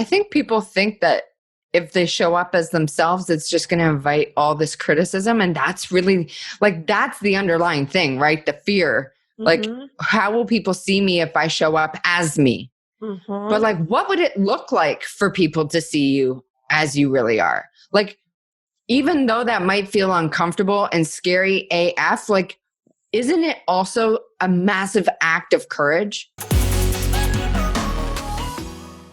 I think people think that if they show up as themselves, it's just going to invite all this criticism. And that's really like, that's the underlying thing, right? The fear. Like, how will people see me if I show up as me? But like, what would it look like for people to see you as you really are? Like, even though that might feel uncomfortable and scary AF, like, isn't it also a massive act of courage?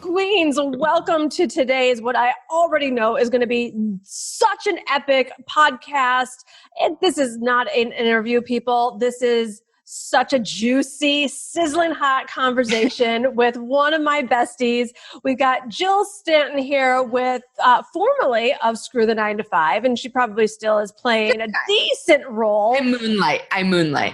Queens, welcome to today's, what I already know is going to be such an epic podcast. And this is not an interview, people. This is such a juicy, sizzling hot conversation with one of my besties. We've got Jill Stanton here with formerly of Screw the 9 to 5, and she probably still is playing a decent role. I moonlight.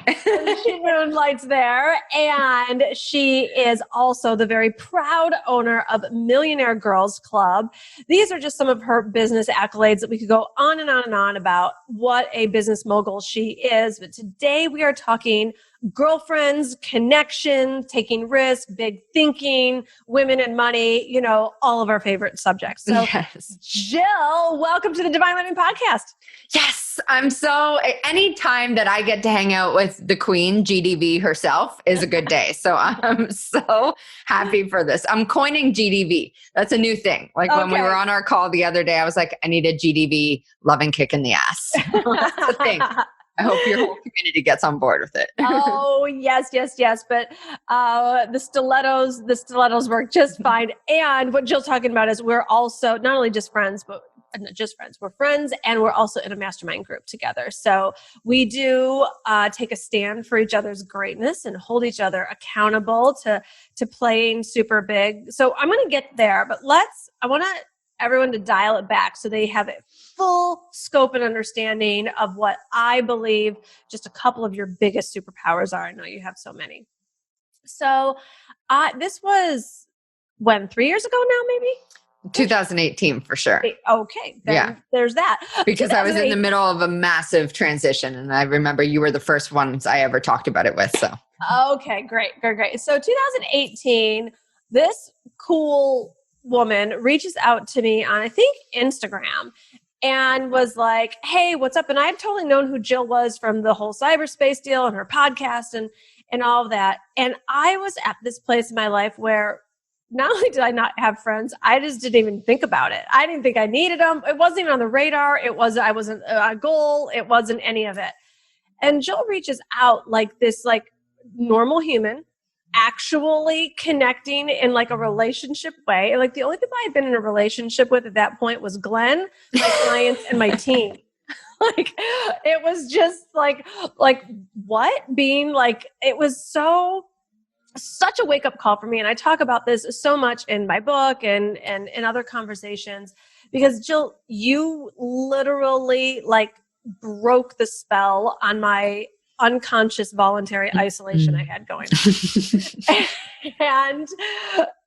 She moonlights there, and she is also the very proud owner of Millionaire Girls Club. These are just some of her business accolades that we could go on and on and on about what a business mogul she is. But today we are talking girlfriends, connection, taking risks, big thinking, women and money, you know, all of our favorite subjects. So yes. Jill, welcome to the Divine Living Podcast. Yes. I'm so, any time that I get to hang out with the queen, DeVee herself, is a good day. So I'm so happy for this. I'm coining DeVee. That's a new thing. Like when we were on our call the other day, I was like, I need a DeVee loving kick in the ass. That's the thing. I hope your whole community gets on board with it. Oh, yes. But the stilettos work just fine. And what Jill's talking about is we're also not only just friends, but not just friends. We're friends, and we're also in a mastermind group together. So we do take a stand for each other's greatness and hold each other accountable to playing super big. So I'm going to get there, but I want everyone to dial it back so they have a full scope and understanding of what I believe just a couple of your biggest superpowers are. I know you have so many. So this was 3 years ago now, maybe? 2018 for sure. Okay. There's that. Because I was in the middle of a massive transition, and I remember you were the first ones I ever talked about it with. So. Okay, great. So 2018, this cool woman reaches out to me on, I think, Instagram, and was like, hey, what's up? And I had totally known who Jill was from the whole cyberspace deal and her podcast and all of that. And I was at this place in my life where not only did I not have friends, I just didn't even think about it. I didn't think I needed them. It wasn't even on the radar. I wasn't a goal. It wasn't any of it. And Jill reaches out like this, like normal human, actually connecting in like a relationship way. And like the only people I had been in a relationship with at that point was Glenn, my clients, and my team. Like it was just like what being like, it was such a wake up call for me. And I talk about this so much in my book and in other conversations, because Jill, you literally like broke the spell on my unconscious voluntary isolation I had going on. And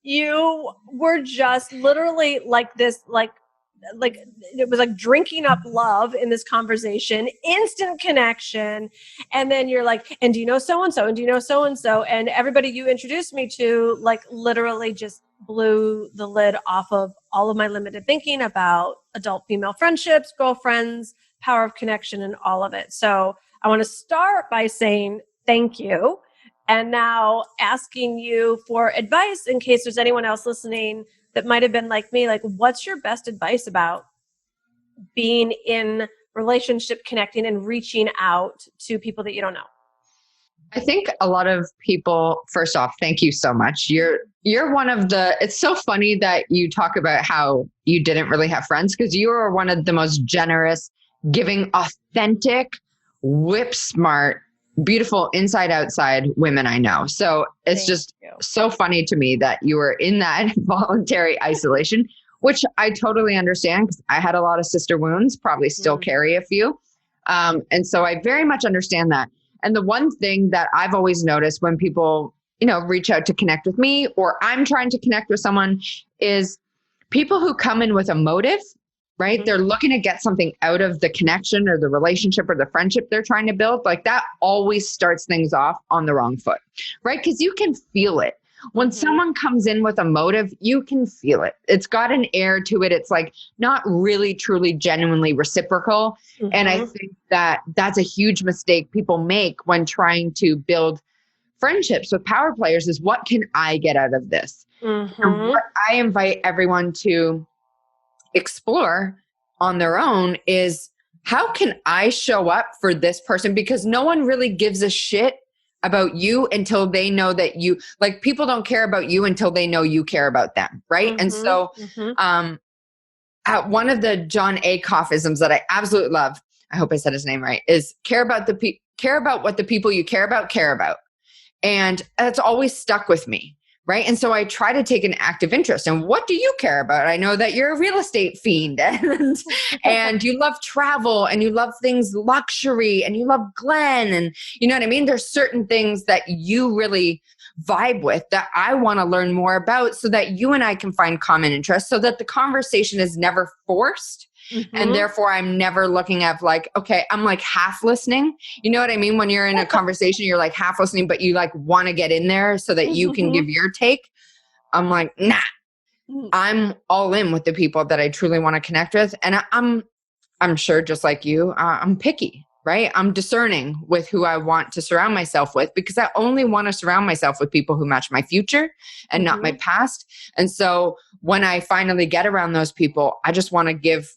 you were just literally like this, like it was like drinking up love in this conversation, instant connection. And then you're like, and do you know so-and-so? And do you know so-and-so? And everybody you introduced me to, like, literally just blew the lid off of all of my limited thinking about adult female friendships, girlfriends, power of connection, and all of it. So I want to start by saying thank you, and now asking you for advice in case there's anyone else listening that might have been like me. Like, what's your best advice about being in relationship, connecting, and reaching out to people that you don't know? I think a lot of people, first off, thank you so much. You're one of it's so funny that you talk about how you didn't really have friends, because you are one of the most generous, giving, authentic, whip smart, beautiful inside outside women I know. So it's just so funny to me that you were in that voluntary isolation, which I totally understand, because I had a lot of sister wounds, probably still carry a few. And so I very much understand that. And the one thing that I've always noticed when people, reach out to connect with me, or I'm trying to connect with someone, is people who come in with a motive, right? They're looking to get something out of the connection or the relationship or the friendship they're trying to build. Like that always starts things off on the wrong foot, right? Because you can feel it. When someone comes in with a motive, you can feel it. It's got an air to it. It's like not really, truly, genuinely reciprocal. And I think that that's a huge mistake people make when trying to build friendships with power players is what can I get out of this? And what I invite everyone to explore on their own is how can I show up for this person? Because no one really gives a shit about you until they know that you, like, people don't care about you until they know you care about them. Right. And so, one of the John Acuff-isms that I absolutely love, I hope I said his name right, is care about what the people you care about. And that's always stuck with me. Right. And so I try to take an active interest in what do you care about? I know that you're a real estate fiend and you love travel and you love things luxury and you love Glenn. And you know what I mean? There's certain things that you really vibe with that I want to learn more about so that you and I can find common interests so that the conversation is never forced. And therefore I'm never looking at like, okay, I'm like half listening. You know what I mean? When you're in a conversation, you're like half listening, but you like want to get in there so that you can give your take. I'm like, nah, I'm all in with the people that I truly want to connect with. And I'm sure just like you, I'm picky, right? I'm discerning with who I want to surround myself with because I only want to surround myself with people who match my future and not my past. And so when I finally get around those people, I just want to give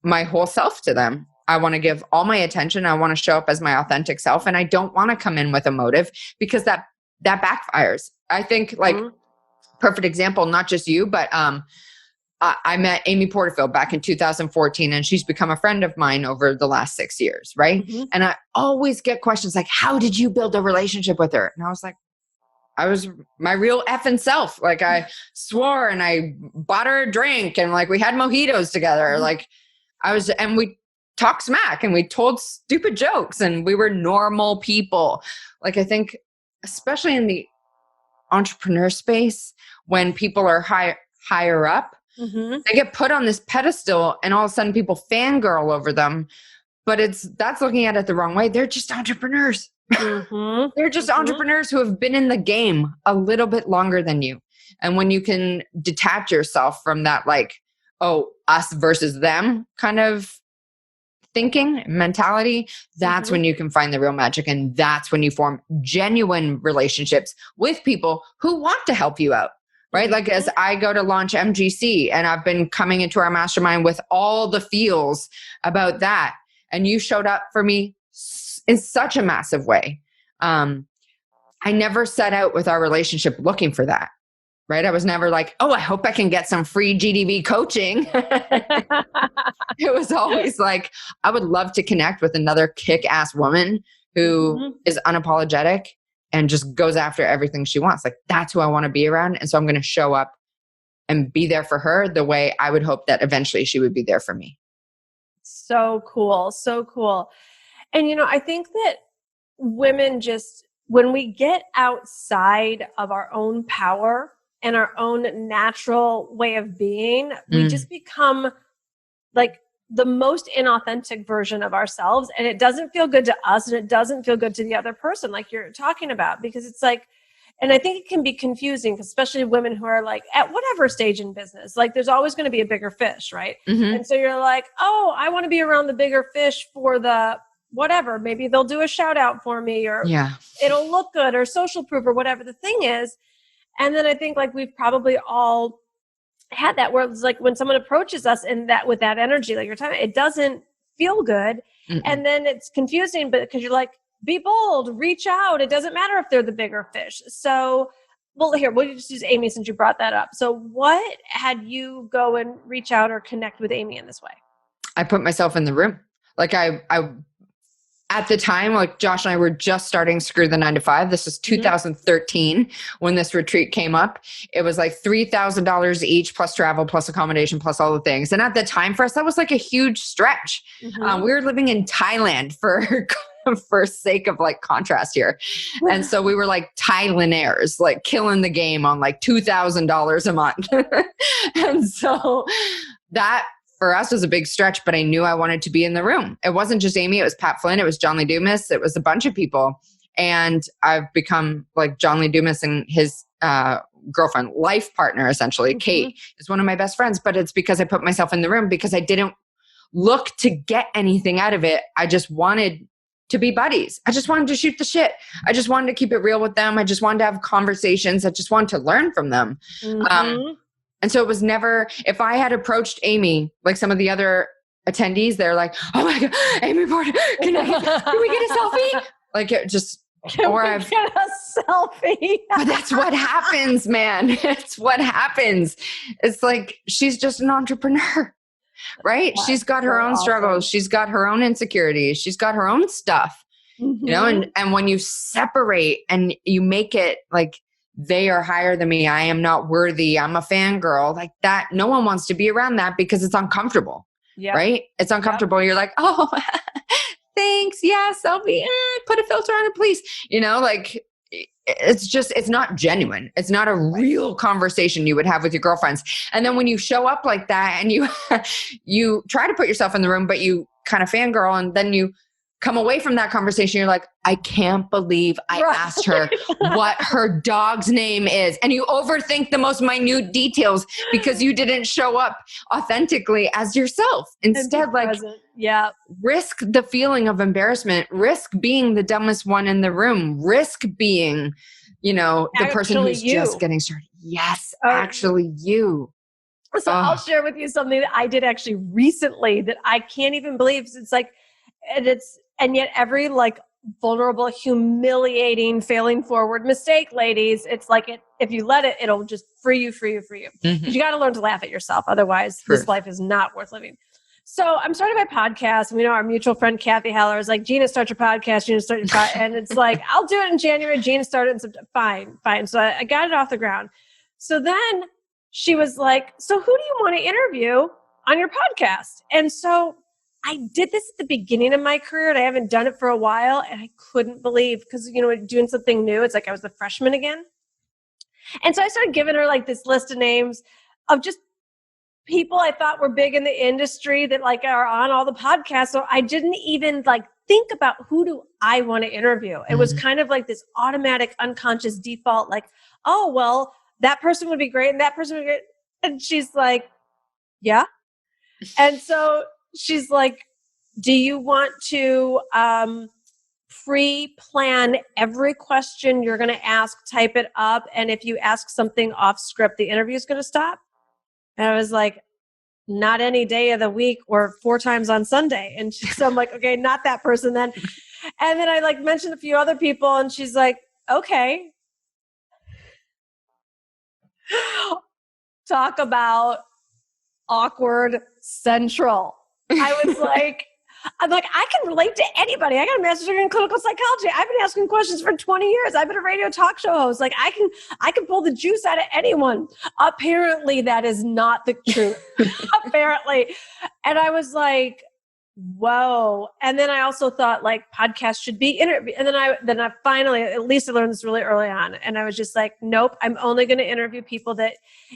my whole self to them. I want to give all my attention. I want to show up as my authentic self. And I don't want to come in with a motive because that backfires. I think like perfect example, not just you, but I met Amy Porterfield back in 2014 and she's become a friend of mine over the last 6 years. Right. And I always get questions like, how did you build a relationship with her? And I was like, I was my real effing self. Like I swore and I bought her a drink and like we had mojitos together. Like and we talked smack and we told stupid jokes and we were normal people. Like I think, especially in the entrepreneur space, when people are higher up, they get put on this pedestal and all of a sudden people fangirl over them. But that's looking at it the wrong way. They're just entrepreneurs. They're just entrepreneurs who have been in the game a little bit longer than you. And when you can detach yourself from that, like, oh, us versus them kind of thinking, mentality, that's when you can find the real magic. And that's when you form genuine relationships with people who want to help you out, right? Like as I go to launch MGC and I've been coming into our mastermind with all the feels about that. And you showed up for me in such a massive way. I never set out with our relationship looking for that. Right. I was never like, oh, I hope I can get some free GDV coaching. It was always like, I would love to connect with another kick-ass woman who is unapologetic and just goes after everything she wants. Like that's who I want to be around. And so I'm going to show up and be there for her the way I would hope that eventually she would be there for me. So cool. So cool. And, you know, I think that women just, when we get outside of our own power and our own natural way of being, we just become like the most inauthentic version of ourselves. And it doesn't feel good to us and it doesn't feel good to the other person like you're talking about, because it's like, and I think it can be confusing, especially women who are like at whatever stage in business, like there's always going to be a bigger fish, right? And so you're like, oh, I want to be around the bigger fish for the whatever. Maybe they'll do a shout out for me or it'll look good or social proof or whatever the thing is. And then I think like we've probably all had that where it's like when someone approaches us and that with that energy, like you're talking, it doesn't feel good. And then it's confusing, but because you're like, be bold, reach out. It doesn't matter if they're the bigger fish. So, well, here, we'll just use Amy since you brought that up. So what had you go and reach out or connect with Amy in this way? I put myself in the room. Like I at the time, like Josh and I were just starting Screw the 9 to 5. This was 2013 when this retreat came up. It was like $3,000 each plus travel, plus accommodation, plus all the things. And at the time for us, that was like a huge stretch. We were living in Thailand for sake of like contrast here. And so we were like Thailanders, like killing the game on like $2,000 a month. And so that for us was a big stretch, but I knew I wanted to be in the room. It wasn't just Amy. It was Pat Flynn. It was John Lee Dumas. It was a bunch of people. And I've become like John Lee Dumas and his girlfriend, life partner, essentially. Kate is one of my best friends, but it's because I put myself in the room because I didn't look to get anything out of it. I just wanted to be buddies. I just wanted to shoot the shit. I just wanted to keep it real with them. I just wanted to have conversations. I just wanted to learn from them. And so it was never, if I had approached Amy, like some of the other attendees, they're like, oh my God, Amy Porter, can we get a selfie? Like it just, Can we get a selfie? But that's what happens, man. It's what happens. It's like, she's just an entrepreneur, right? That's she's got her own awesome. struggles. She's got her own insecurities. She's got her own stuff, you know, and when you separate and you make it like, they are higher than me, I am not worthy, I'm a fangirl, like that, no one wants to be around that because it's uncomfortable, right? It's uncomfortable. You're like, oh, thanks. Yeah, selfie. Put a filter on it, please. You know, like it's not genuine. It's not a real conversation you would have with your girlfriends. And then when you show up like that and you try to put yourself in the room, but you kind of fangirl, and then you come away from that conversation, you're like, I can't believe I asked her what her dog's name is. And you overthink the most minute details because you didn't show up authentically as yourself. Instead, like, risk the feeling of embarrassment, risk being the dumbest one in the room, risk being, you know, the person who's just getting started. Yes, actually you. So I'll share with you something that I did actually recently that I can't even believe. It's like, and yet every like vulnerable, humiliating, failing forward mistake, ladies, it's like if you let it, it'll just free you. You got to learn to laugh at yourself. Otherwise, this life is not worth living. So I'm starting my podcast. And we know our mutual friend, Kathy Heller, is like, Gina, start your podcast. Gina, start your podcast. And it's like, I'll do it in January. Gina started in September. Fine. So I got it off the ground. So then she was like, so who do you want to interview on your podcast? And so I did this at the beginning of my career, and I haven't done it for a while, and I couldn't believe, because, you know, doing something new, it's like I was the freshman again. And so I started giving her like this list of names of just people I thought were big in the industry that like are on all the podcasts. So I didn't even like think about who do I want to interview. It was kind of like this automatic unconscious default, like, oh, well, that person would be great and that person would be great. And she's like, yeah. And so she's like, do you want to pre-plan every question you're going to ask, type it up, and if you ask something off script, the interview is going to stop? And I was like, not any day of the week or 4 times on Sunday. And so I'm like, okay, not that person then. And then I like mentioned a few other people, and she's like, okay. Talk about awkward central. I'm like, I can relate to anybody. I got a master's degree in clinical psychology. I've been asking questions for 20 years. I've been a radio talk show host. Like I can pull the juice out of anyone. Apparently that is not the truth. Apparently. And I was like, whoa. And then I also thought like podcasts should be interview. And then I finally, at least I learned this really early on. And I was just like, nope, I'm only going to interview people that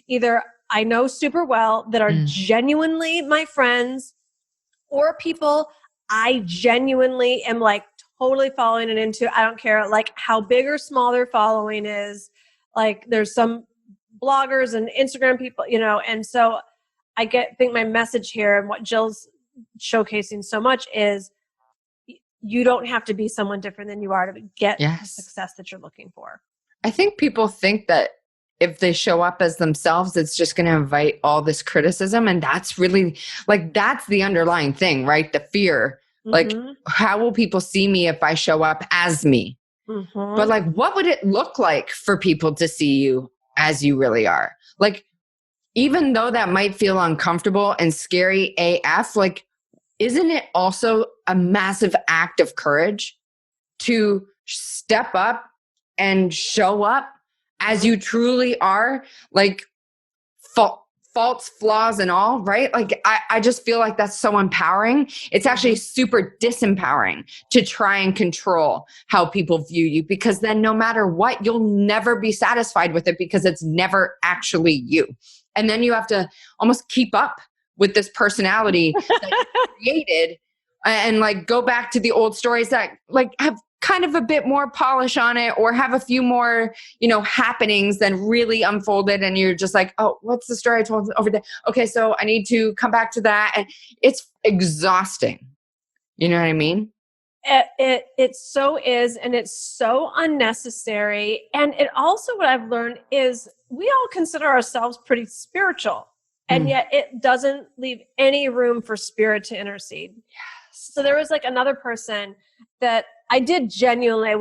either I know super well, that are genuinely my friends, or people I genuinely am like totally following it into. I don't care like how big or small their following is. Like there's some bloggers and Instagram people, you know, and so I think my message here and what Jill's showcasing so much is you don't have to be someone different than you are to get the success that you're looking for. I think people think that if they show up as themselves, it's just going to invite all this criticism. And that's really like, that's the underlying thing, right? The fear, like, how will people see me if I show up as me? But like, what would it look like for people to see you as you really are? Like, even though that might feel uncomfortable and scary AF, like, isn't it also a massive act of courage to step up and show up as you truly are, like faults, flaws, and all, right? Like, I just feel like that's so empowering. It's actually super disempowering to try and control how people view you, because then no matter what, you'll never be satisfied with it because it's never actually you. And then you have to almost keep up with this personality that you created and like go back to the old stories that like have kind of a bit more polish on it or have a few more, happenings than really unfolded. And you're just like, oh, what's the story I told over there? Okay, so I need to come back to that. And it's exhausting. You know what I mean? It so is, and it's so unnecessary. And it also, what I've learned is we all consider ourselves pretty spiritual, and yet it doesn't leave any room for spirit to intercede. Yes. So there was like another person that I did genuinely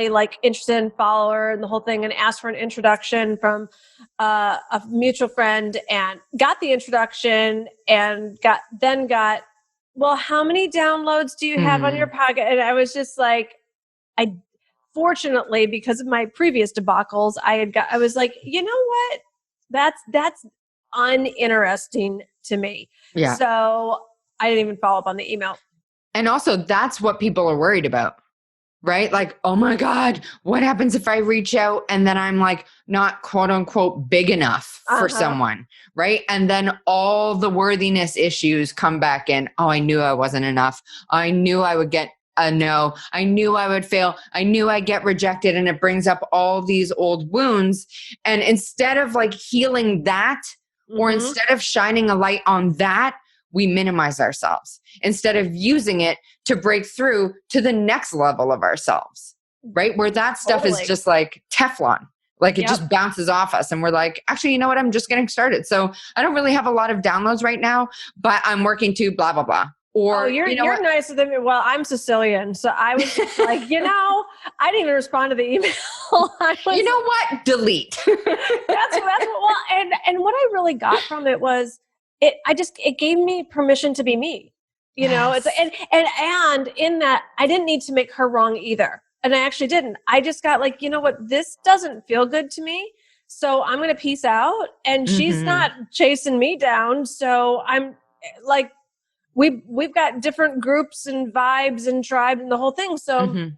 like interested in, follower and the whole thing, and asked for an introduction from a mutual friend, and got the introduction and got, well, how many downloads do you have on your podcast? And I was just like, fortunately, because of my previous debacles, I was like, you know what? That's uninteresting to me. Yeah. So I didn't even follow up on the email. And also that's what people are worried about, right? Like, oh my God, what happens if I reach out and then I'm like not quote unquote big enough for someone, right? And then all the worthiness issues come back in. Oh, I knew I wasn't enough. I knew I would get a no. I knew I would fail. I knew I'd get rejected. And it brings up all these old wounds. And instead of like healing that, or instead of shining a light on that, we minimize ourselves instead of using it to break through to the next level of ourselves, right? Where that stuff is just like Teflon, like it just bounces off us. And we're like, actually, you know what? I'm just getting started. So I don't really have a lot of downloads right now, but I'm working to blah, blah, blah. Or you're nicer than me. Well, I'm Sicilian. So I was like, I didn't even respond to the email. You know what? Delete. That's well, and what I really got from it was, it gave me permission to be me, it's and in that I didn't need to make her wrong either. And I actually didn't. I just got like, you know what, this doesn't feel good to me. So I'm going to peace out, and she's not chasing me down. So I'm like, we've got different groups and vibes and tribe and the whole thing. So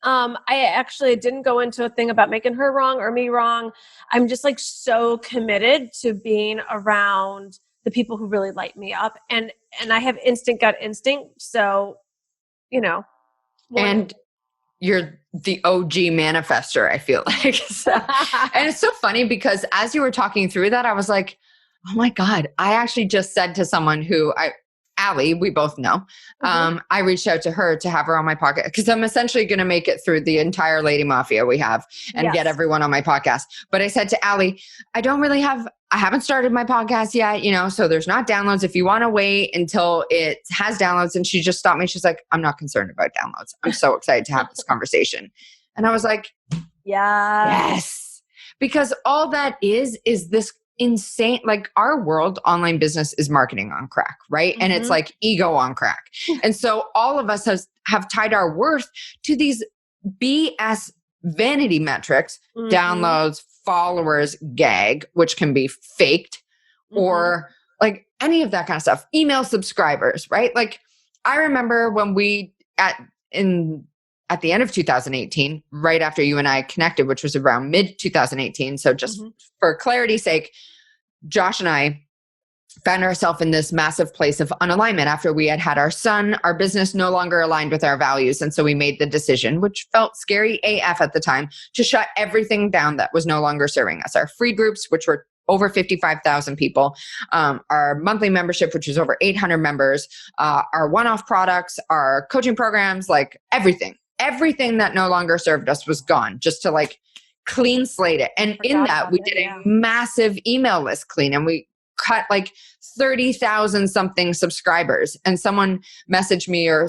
I actually didn't go into a thing about making her wrong or me wrong. I'm just like so committed to being around the people who really light me up. And I have gut instinct. So, and you're the OG manifester, I feel like. So, and it's so funny because as you were talking through that, I was like, oh my God, I actually just said to someone who Allie, we both know. I reached out to her to have her on my podcast because I'm essentially going to make it through the entire Lady Mafia we have and get everyone on my podcast. But I said to Allie, I haven't started my podcast yet, so there's not downloads. If you want to wait until it has downloads. And she just stopped me. She's like, I'm not concerned about downloads. I'm so excited to have this conversation. And I was like, yes. Because all that is this insane, like our world, online business is marketing on crack, right? And it's like ego on crack. And so all of us have tied our worth to these BS vanity metrics, downloads, followers, gag, which can be faked, or like any of that kind of stuff, email subscribers, right? Like I remember when at the end of 2018, right after you and I connected, which was around mid 2018. So just for clarity's sake, Josh and I found ourselves in this massive place of unalignment after we had our son. Our business no longer aligned with our values. And so we made the decision, which felt scary AF at the time, to shut everything down that was no longer serving us. Our free groups, which were over 55,000 people, our monthly membership, which was over 800 members, our one-off products, our coaching programs, like everything that no longer served us was gone, just to like clean slate it. And in that, we did a massive email list clean, and we cut like 30,000 something subscribers. And someone messaged me, or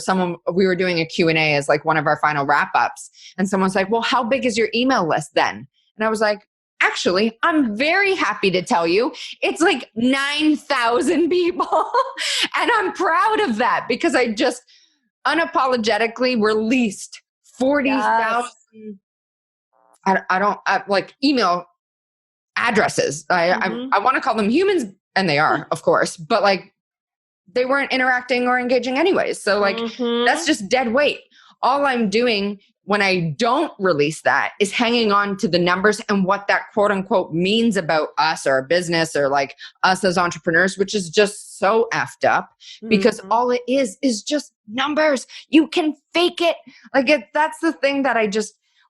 we were doing a Q&A as like one of our final wrap ups. And someone's like, well, how big is your email list then? And I was like, actually, I'm very happy to tell you it's like 9,000 people. And I'm proud of that because I just unapologetically released 40,000 like email addresses. I want to call them humans, and they are, of course, but like they weren't interacting or engaging anyways. So like that's just dead weight. All I'm doing when I don't release that is hanging on to the numbers and what that quote unquote means about us or our business or like us as entrepreneurs, which is just so effed up because all it is just numbers. You can fake it. Like that's the thing that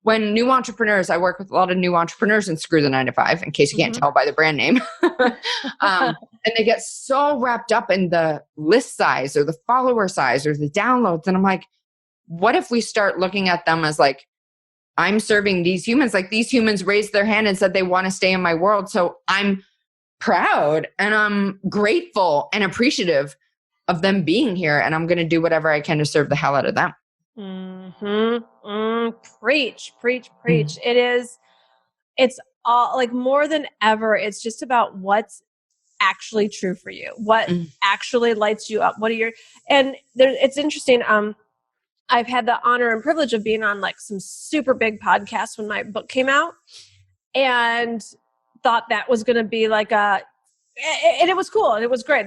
when new entrepreneurs, I work with a lot of new entrepreneurs and screw the 9-to-5 in case you can't tell by the brand name. And they get so wrapped up in the list size or the follower size or the downloads. And I'm like, what if we start looking at them as like, I'm serving these humans, like these humans raised their hand and said they want to stay in my world. So I'm proud and I'm grateful and appreciative of them being here. And I'm going to do whatever I can to serve the hell out of them. Preach. It's all like more than ever. It's just about what's actually true for you. What actually lights you up. It's interesting. I've had the honor and privilege of being on like some super big podcasts when my book came out and thought that was going to be like and it was cool and it was great.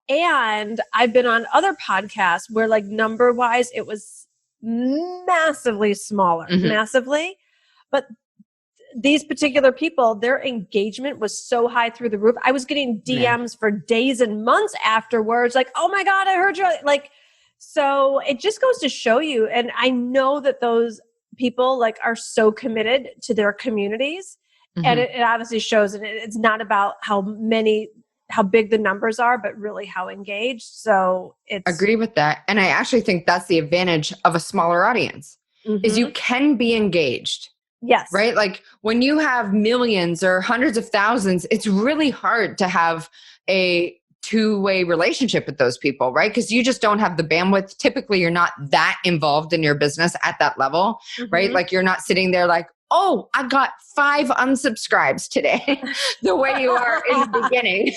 And I've been on other podcasts where like number wise, it was massively smaller, massively. But these particular people, their engagement was so high through the roof. I was getting DMs for days and months afterwards. Like, oh my God, I heard you. Like, so it just goes to show you. And I know that those people like are so committed to their communities. And it obviously shows. And it's not about how big the numbers are, but really how engaged. So agree with that. And I actually think that's the advantage of a smaller audience is you can be engaged. Yes. Right? Like when you have millions or hundreds of thousands, it's really hard to have a two-way relationship with those people, right? Because you just don't have the bandwidth. Typically, you're not that involved in your business at that level, right? Like you're not sitting there like, oh, I got 5 unsubscribes today, the way you are in the beginning.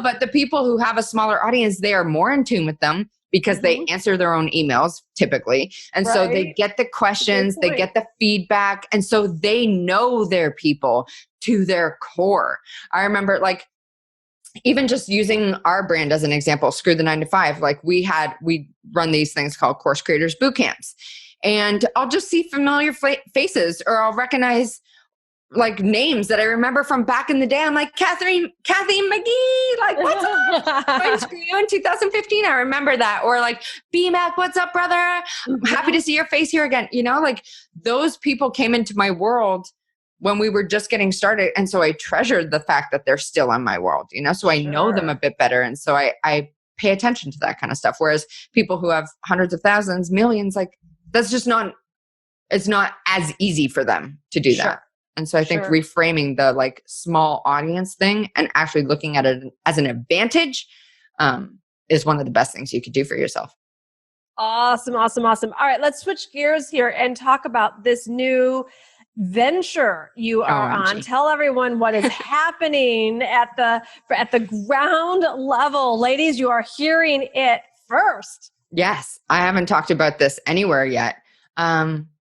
But the people who have a smaller audience, they are more in tune with them because they answer their own emails typically. And so they get the questions, they get the feedback. And so they know their people to their core. I remember like, even just using our brand as an example, screw the 9-to-5, like we run these things called Course Creators Boot Camps. And I'll just see familiar faces or I'll recognize like names that I remember from back in the day. I'm like, Kathy McGee, like, what's up? I screw you in 2015. I remember that. Or like, B-Mac, what's up, brother? I'm happy to see your face here again. Like those people came into my world when we were just getting started. And so I treasured the fact that they're still in my world, so I know them a bit better. And so I pay attention to that kind of stuff. Whereas people who have hundreds of thousands, millions, like that's just it's not as easy for them to do that. And so I think reframing the like small audience thing and actually looking at it as an advantage is one of the best things you could do for yourself. Awesome. All right, let's switch gears here and talk about this new venture you are on. Tell everyone what is happening at the ground level. Ladies, you are hearing it first. Yes. I haven't talked about this anywhere yet.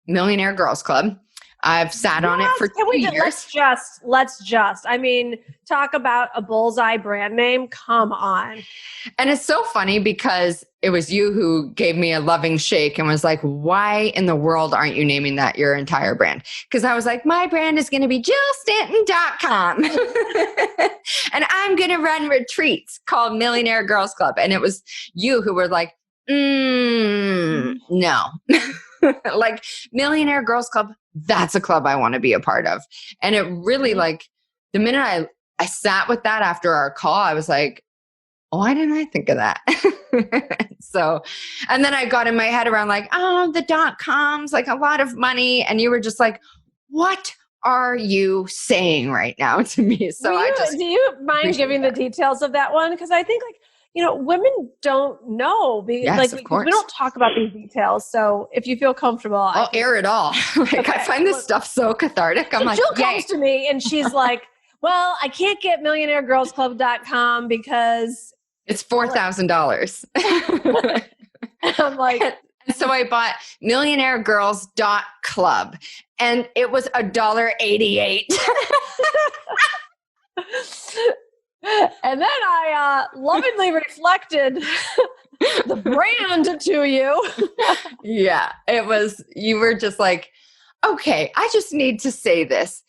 Millionaire Girls Club. I've sat on it for 2 years. Let's just, talk about a bullseye brand name. Come on. And it's so funny because it was you who gave me a loving shake and was like, why in the world aren't you naming that your entire brand? Because I was like, my brand is going to be JillStanton.com. And I'm going to run retreats called Millionaire Girls Club. And it was you who were like, no. Like Millionaire Girls Club, that's a club I want to be a part of. And it really like the minute I sat with that after our call, I was like, why didn't I think of that? So, and then I got in my head around like, oh, the .coms, like a lot of money. And you were just like, what are you saying right now to me? So do you mind giving the details of that one? Because I think like, women don't know. Yes, of course. We don't talk about these details. So if you feel comfortable, I'll air it all. I find this stuff so cathartic. I'm like, Jill comes to me and she's like, well, I can't get millionairegirlsclub.com because it's $4,000. I'm like, so I bought millionairegirls.club and it was $1.88. And then I lovingly reflected the brand to you. Yeah, you were just like, okay, I just need to say this.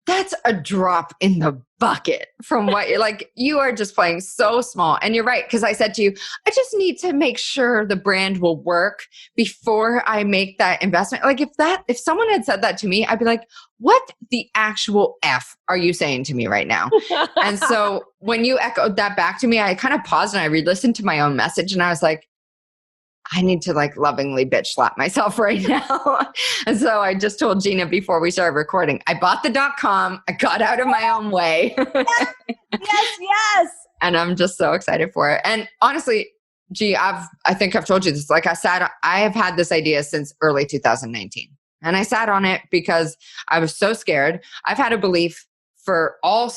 That's a drop in the bucket from what you're like. You are just playing so small. And you're right. Cause I said to you, I just need to make sure the brand will work before I make that investment. Like if someone had said that to me, I'd be like, what the actual F are you saying to me right now? And so when you echoed that back to me, I kind of paused and I re-listened to my own message and I was like, I need to like lovingly bitch slap myself right now. And so I just told Gina before we started recording, I bought the .com. I got out of my own way. Yes. And I'm just so excited for it. And honestly, I think I've told you this. Like I have had this idea since early 2019. And I sat on it because I was so scared. I've had a belief for all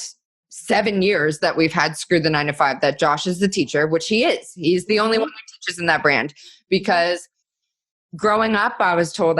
7 years that we've had Screw the 9 to 5 that Josh is the teacher, which he is. He's the only one who teaches in that brand. Because growing up, I was told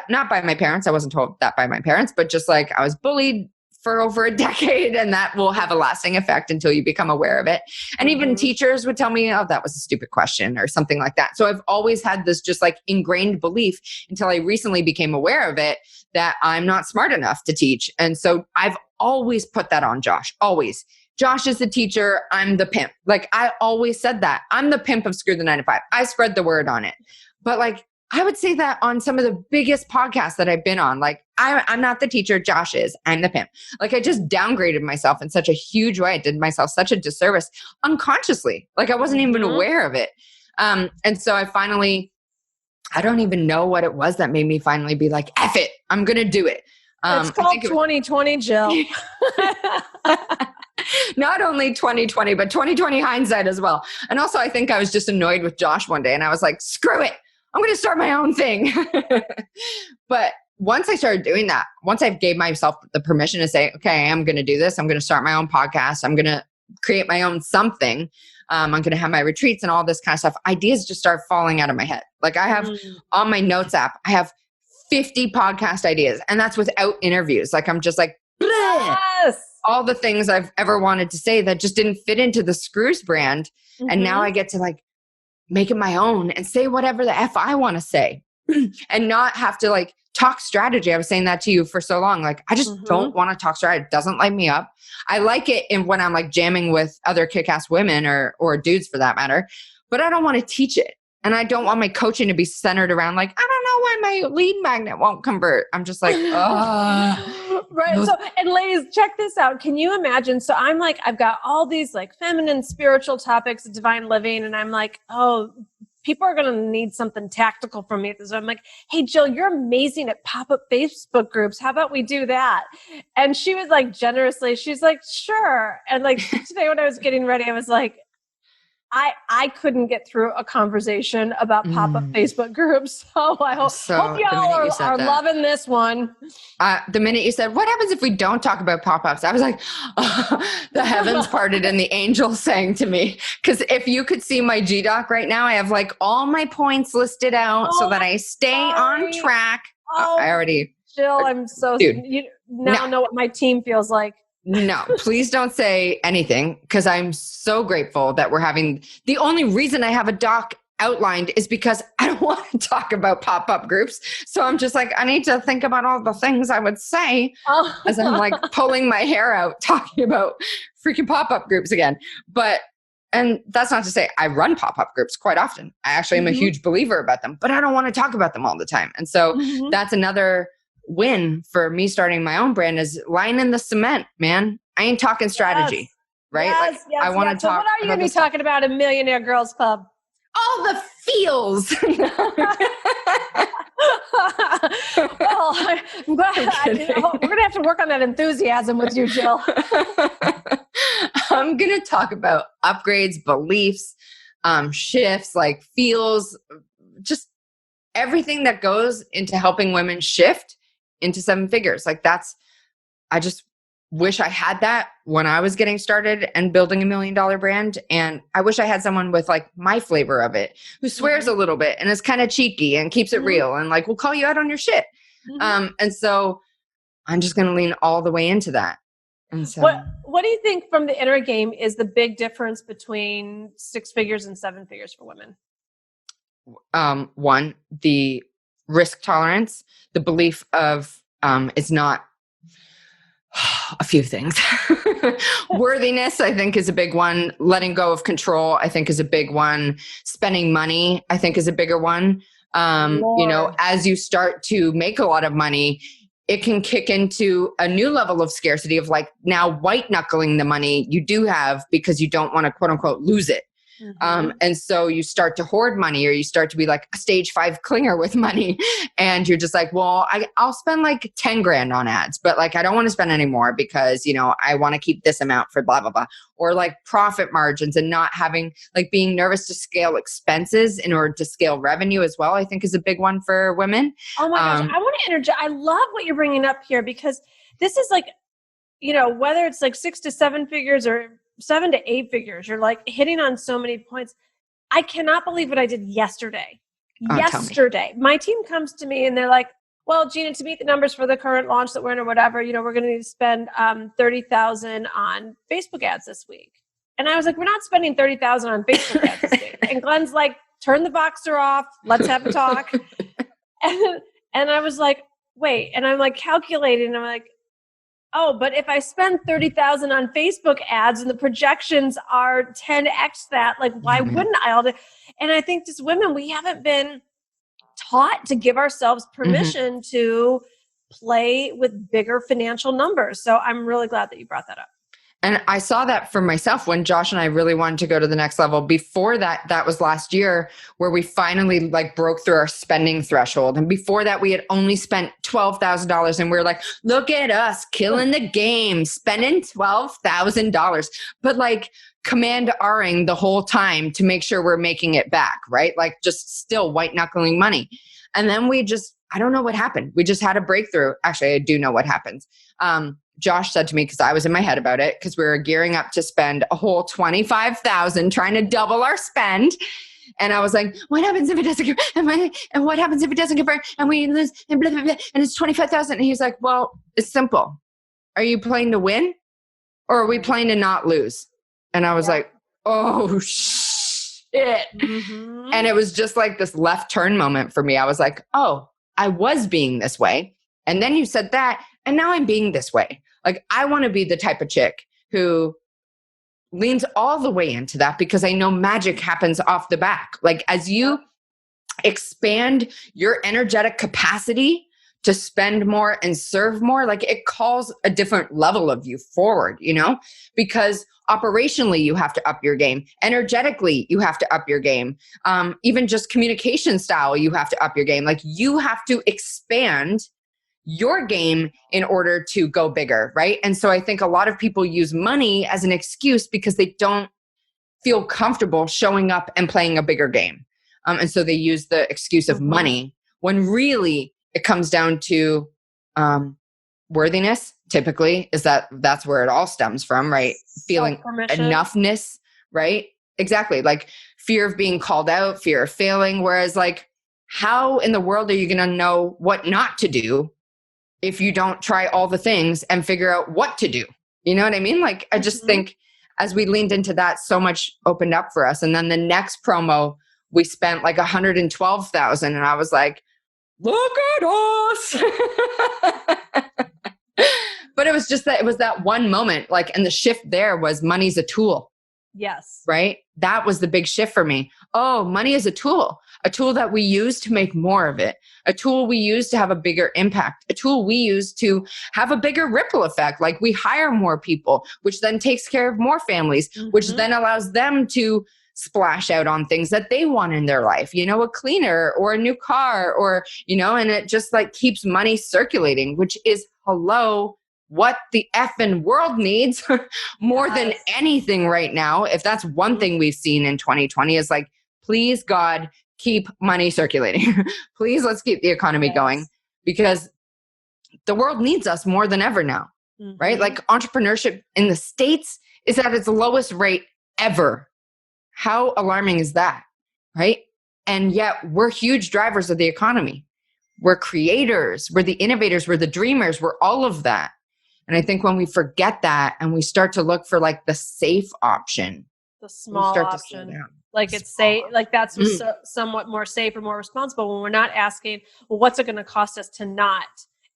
not by my parents. I wasn't told that by my parents, but just like I was bullied for over a decade, and that will have a lasting effect until you become aware of it. And even teachers would tell me, oh, that was a stupid question or something like that. So I've always had this just like ingrained belief until I recently became aware of it that I'm not smart enough to teach. And so I've always put that on Josh, always. Josh is the teacher. I'm the pimp. Like I always said that. I'm the pimp of Screw the 9 to 5. I spread the word on it. But like, I would say that on some of the biggest podcasts that I've been on, like I'm not the teacher, Josh is, I'm the pimp. Like I just downgraded myself in such a huge way. I did myself such a disservice unconsciously. Like I wasn't even aware of it. And so I don't even know what it was that made me finally be like, F it, I'm going to do it. It's called 2020, Jill. Not only 2020, but 2020 hindsight as well. And also I think I was just annoyed with Josh one day and I was like, screw it. I'm going to start my own thing. But once I started doing that, once I gave myself the permission to say, okay, I'm going to do this. I'm going to start my own podcast. I'm going to create my own something. I'm going to have my retreats and all this kind of stuff. Ideas just start falling out of my head. Like I have on my notes app, I have 50 podcast ideas and that's without interviews. Like I'm just like, yes. All the things I've ever wanted to say that just didn't fit into the Screws brand. And now I get to like make it my own and say whatever the F I want to say and not have to like talk strategy. I was saying that to you for so long. Like I just don't want to talk strategy. It doesn't light me up. I like it when I'm like jamming with other kick-ass women or dudes for that matter, but I don't want to teach it. And I don't want my coaching to be centered around like, I don't know why my lead magnet won't convert. I'm just like, right. So, and ladies, check this out. Can you imagine? So I'm like, I've got all these like feminine spiritual topics, divine living. And I'm like, oh, people are going to need something tactical from me. So I'm like, hey, Jill, you're amazing at pop-up Facebook groups. How about we do that? And she was like, generously, she's like, sure. And like today when I was getting ready, I was like, I couldn't get through a conversation about pop-up Facebook groups. So I hope y'all are loving this one. The minute you said, what happens if we don't talk about pop-ups? I was like, the heavens parted and the angels sang to me. Because if you could see my G-Doc right now, I have like all my points listed out so that I stay on track. Jill, I'm so you know what my team feels like. No, please don't say anything because I'm so grateful that we're having. The only reason I have a doc outlined is because I don't want to talk about pop-up groups. So I'm just like, I need to think about all the things I would say as I'm like pulling my hair out talking about freaking pop-up groups again. And that's not to say I run pop-up groups quite often. I actually am a huge believer about them, but I don't want to talk about them all the time. And so that's another win for me starting my own brand is line in the cement, man. I ain't talking strategy, right? I want to talk. So what are you going to be talking about in Millionaire Girls Club? All the feels. Well, I'm glad. We're going to have to work on that enthusiasm with you, Jill. I'm going to talk about upgrades, beliefs, shifts, like feels, just everything that goes into helping women shift into 7 figures. Like I just wish I had that when I was getting started and building $1 million brand. And I wish I had someone with like my flavor of it who swears a little bit and is kind of cheeky and keeps it real and like, will call you out on your shit. And so I'm just going to lean all the way into that. And so, What do you think from the inner game is the big difference between 6 figures and 7 figures for women? one, the risk tolerance, the belief of it's not a few things. Worthiness, I think, is a big one. Letting go of control, I think, is a big one. Spending money, I think, is a bigger one. As you start to make a lot of money, it can kick into a new level of scarcity of like now white knuckling the money you do have because you don't want to quote unquote lose it. And so you start to hoard money, or you start to be like a stage 5 clinger with money. And you're just like, well, I'll spend like 10 grand on ads, but like, I don't want to spend any more because, I want to keep this amount for blah, blah, blah. Or like profit margins, and not having like being nervous to scale expenses in order to scale revenue as well, I think is a big one for women. Oh my gosh. I want to interject. I love what you're bringing up here, because this is like, whether it's like 6 to 7 figures or 7 to 8 figures, you're like hitting on so many points. I cannot believe what I did yesterday. My team comes to me and they're like, well, Gina, to meet the numbers for the current launch that we're in or whatever, we're going to need to spend $30,000 on Facebook ads this week. And I was like, we're not spending $30,000 on Facebook ads this week. And Glenn's like, turn the Voxer off. Let's have a talk. And I was like, wait. And I'm like calculating. And I'm like, oh, but if I spend $30,000 on Facebook ads and the projections are 10x that, like, why wouldn't I? And I think just women, we haven't been taught to give ourselves permission to play with bigger financial numbers. So I'm really glad that you brought that up. And I saw that for myself when Josh and I really wanted to go to the next level. Before that was last year where we finally like broke through our spending threshold. And before that, we had only spent $12,000, and we were like, look at us killing the game, spending $12,000, but like command R-ing the whole time to make sure we're making it back, right? Like just still white knuckling money. And then I don't know what happened. We just had a breakthrough. Actually, I do know what happens. Josh said to me, because I was in my head about it, because we were gearing up to spend a whole $25,000, trying to double our spend. And I was like, what happens if it doesn't get, and what happens if it doesn't convert and we lose and blah, blah, blah, and it's 25,000. And he's like, well, it's simple. Are you playing to win, or are we playing to not lose? And I was like, oh shit. And it was just like this left turn moment for me. I was like, oh, I was being this way. And then you said that, and now I'm being this way. Like, I want to be the type of chick who leans all the way into that, because I know magic happens off the back. Like, as you expand your energetic capacity to spend more and serve more, like it calls a different level of you forward, because operationally you have to up your game. Energetically, you have to up your game. Even just communication style, you have to up your game. Like, you have to expand your game in order to go bigger, right? And so I think a lot of people use money as an excuse because they don't feel comfortable showing up and playing a bigger game. And so they use the excuse of money, when really it comes down to worthiness, typically, that's where it all stems from, right? Feeling enoughness, right? Exactly. Like fear of being called out, fear of failing. Whereas like, how in the world are you going to know what not to do if you don't try all the things and figure out what to do? You know what I mean? Like, I just think as we leaned into that, so much opened up for us. And then the next promo, we spent like $112,000, and I was like, look at us. But it was just that, it was that one moment, like, and the shift there was money's a tool. Yes. Right? That was the big shift for me. Oh, money is a tool that we use to make more of it, a tool we use to have a bigger impact, a tool we use to have a bigger ripple effect. Like, we hire more people, which then takes care of more families, which then allows them to splash out on things that they want in their life, a cleaner or a new car, or, and it just like keeps money circulating, which is what the effing world needs more than anything right now. If that's one thing we've seen in 2020 is like, please God, keep money circulating. Please, let's keep the economy going, because the world needs us more than ever now, right? Like, entrepreneurship in the States is at its lowest rate ever. How alarming is that, right? And yet we're huge drivers of the economy. We're creators, we're the innovators, we're the dreamers, we're all of that. And I think when we forget that and we start to look for like the safe option, the small option, like it's safe, like that's somewhat more safe or more responsible, when we're not asking, well, what's it going to cost us to not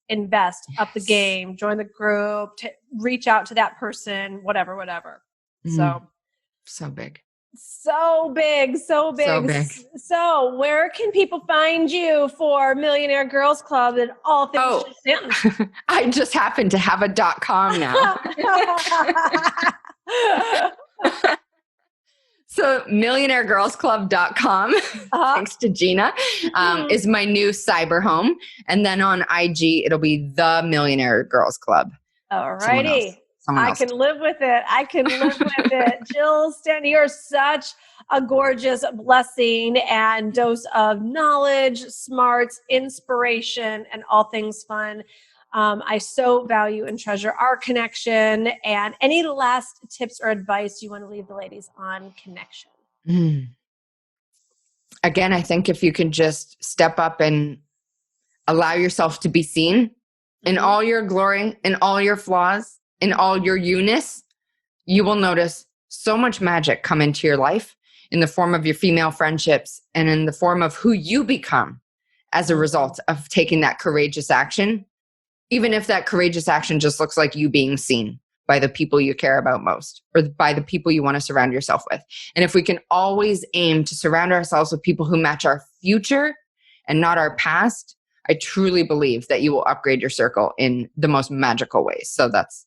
invest, up the game, join the group, to reach out to that person, whatever. So big. So big. So where can people find you for Millionaire Girls Club and all things Stanton? I just happen to have a .com now. So millionairegirlsclub.com, thanks to Gina, is my new cyber home. And then on IG, it'll be the Millionaire Girls Club. All righty. I can live with it. Jill Stanton, you're such a gorgeous blessing and dose of knowledge, smarts, inspiration, and all things fun. I so value and treasure our connection. And any last tips or advice you want to leave the ladies on connection? Again, I think if you can just step up and allow yourself to be seen in all your glory, in all your flaws, in all your you-ness, you will notice so much magic come into your life in the form of your female friendships and in the form of who you become as a result of taking that courageous action, even if that courageous action just looks like you being seen by the people you care about most or by the people you want to surround yourself with. And if we can always aim to surround ourselves with people who match our future and not our past, I truly believe that you will upgrade your circle in the most magical ways. So that's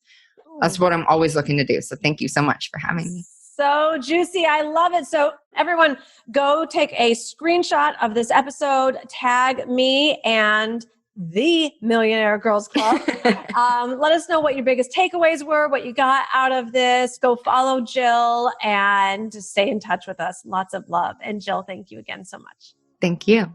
what I'm always looking to do. So thank you so much for having me. So juicy. I love it. So everyone go take a screenshot of this episode, tag me and the Millionaire Girls Club. Let us know what your biggest takeaways were, what you got out of this. Go follow Jill and stay in touch with us. Lots of love. And Jill, thank you again so much. Thank you.